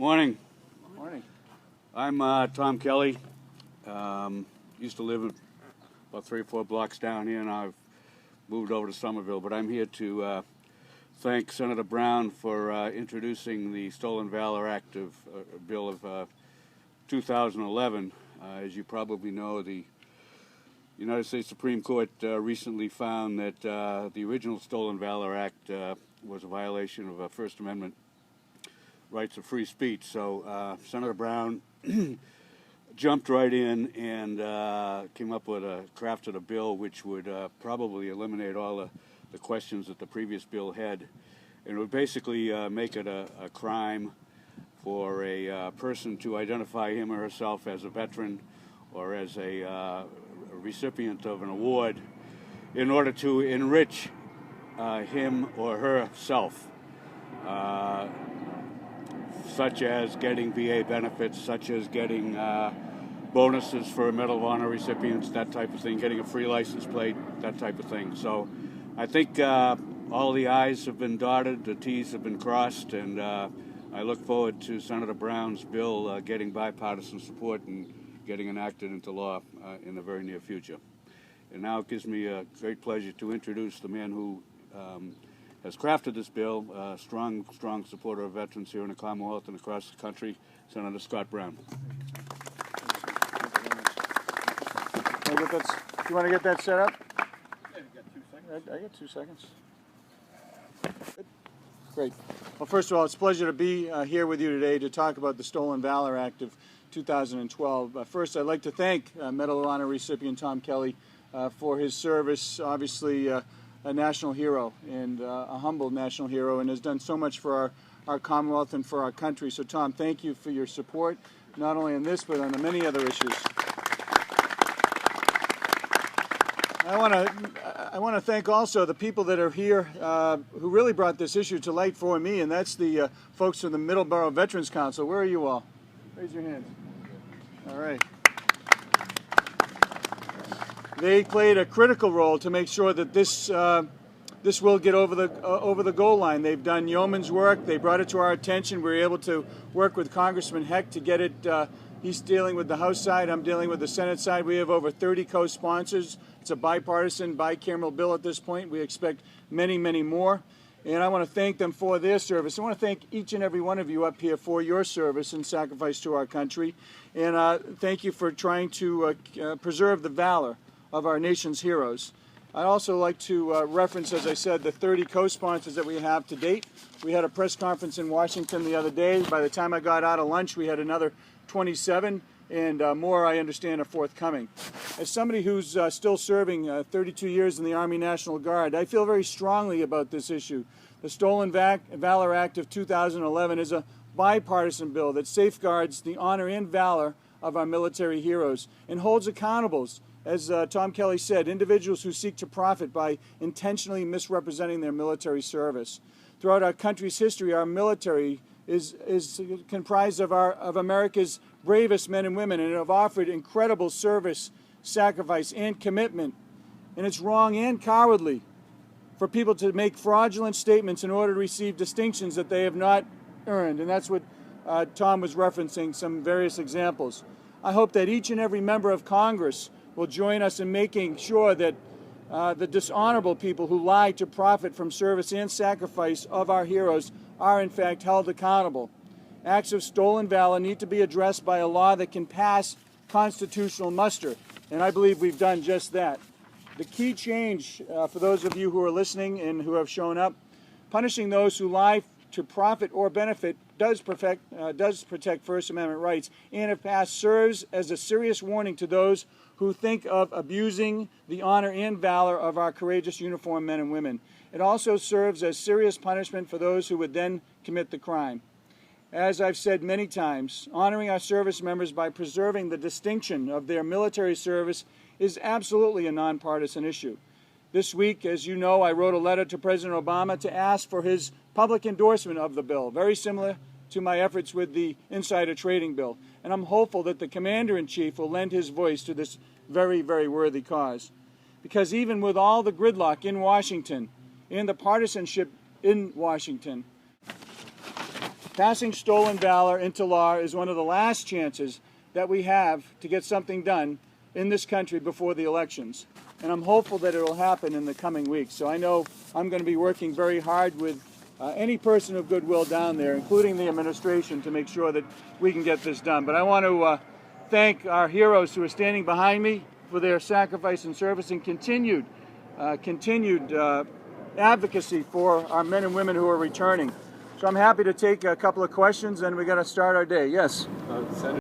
Morning. Morning. I'm Tom Kelly. Used to live about 3 or 4 blocks down here, and I've moved over to Somerville. But I'm here to thank Senator Brown for introducing the Stolen Valor Act of Bill of 2011. As you probably know, the United States Supreme Court recently found that the original Stolen Valor Act was a violation of First Amendment rights of free speech. So Senator Brown jumped right in and came up with crafted a bill which would probably eliminate all the questions that the previous bill had. And it would basically make it a crime for a person to identify him or herself as a veteran or as a recipient of an award in order to enrich him or herself, such as getting VA benefits, such as getting bonuses for Medal of Honor recipients, that type of thing, getting a free license plate, that type of thing. So I think all the I's have been dotted, the T's have been crossed, and I look forward to Senator Brown's bill getting bipartisan support and getting enacted into law in the very near future. And now it gives me a great pleasure to introduce the man who has crafted this bill, strong supporter of veterans here in the Commonwealth and across the country, Senator Scott Brown. Do you want to get that set up? Yeah, you got 2 seconds. I got 2 seconds. Good. Great. Well, first of all, it's a pleasure to be here with you today to talk about the Stolen Valor Act of 2012. First, I'd like to thank Medal of Honor recipient Tom Kelly for his service. Obviously, a national hero and a humble national hero, and has done so much for our Commonwealth and for our country. So, Tom, thank you for your support, not only on this, but on the many other issues. I want to thank also the people that are here who really brought this issue to light for me, and that's the folks from the Middleborough Veterans Council. Where are you all? Raise your hands. All right. They played a critical role to make sure that this will get over the goal line. They've done yeoman's work. They brought it to our attention. We were able to work with Congressman Heck to get it. He's dealing with the House side. I'm dealing with the Senate side. We have over 30 co-sponsors. It's a bipartisan, bicameral bill at this point. We expect many, many more. And I want to thank them for their service. I want to thank each and every one of you up here for your service and sacrifice to our country. And thank you for trying to preserve the valor of our nation's heroes. I'd also like to reference, as I said, the 30 co-sponsors that we have to date. We had a press conference in Washington the other day. By the time I got out of lunch, we had another 27, and more, I understand, are forthcoming. As somebody who's still serving 32 years in the Army National Guard, I feel very strongly about this issue. The Stolen Valor Act of 2011 is a bipartisan bill that safeguards the honor and valor of our military heroes and holds accountable, as Tom Kelly said, individuals who seek to profit by intentionally misrepresenting their military service. Throughout our country's history, our military is comprised of America's bravest men and women, and have offered incredible service, sacrifice, and commitment. And it's wrong and cowardly for people to make fraudulent statements in order to receive distinctions that they have not earned. And that's what Tom was referencing, some various examples. I hope that each and every member of Congress will join us in making sure that the dishonorable people who lie to profit from service and sacrifice of our heroes are in fact held accountable. Acts of stolen valor need to be addressed by a law that can pass constitutional muster, and I believe we've done just that. The key change, for those of you who are listening and who have shown up, punishing those who lie to profit or benefit does protect First Amendment rights, and if passed, serves as a serious warning to those who think of abusing the honor and valor of our courageous uniformed men and women. It also serves as serious punishment for those who would then commit the crime. As I've said many times, honoring our service members by preserving the distinction of their military service is absolutely a nonpartisan issue. This week, as you know, I wrote a letter to President Obama to ask for his public endorsement of the bill, very similar to my efforts with the insider trading bill. And I'm hopeful that the Commander-in-Chief will lend his voice to this very, very worthy cause. Because even with all the gridlock in Washington and the partisanship in Washington, passing stolen valor into law is one of the last chances that we have to get something done in this country before the elections. And I'm hopeful that it will happen in the coming weeks. So I know I'm going to be working very hard with any person of goodwill down there, including the administration, to make sure that we can get this done. But I want to thank our heroes who are standing behind me for their sacrifice and service and continued advocacy for our men and women who are returning. So I'm happy to take a couple of questions, and we're going to start our day. Yes?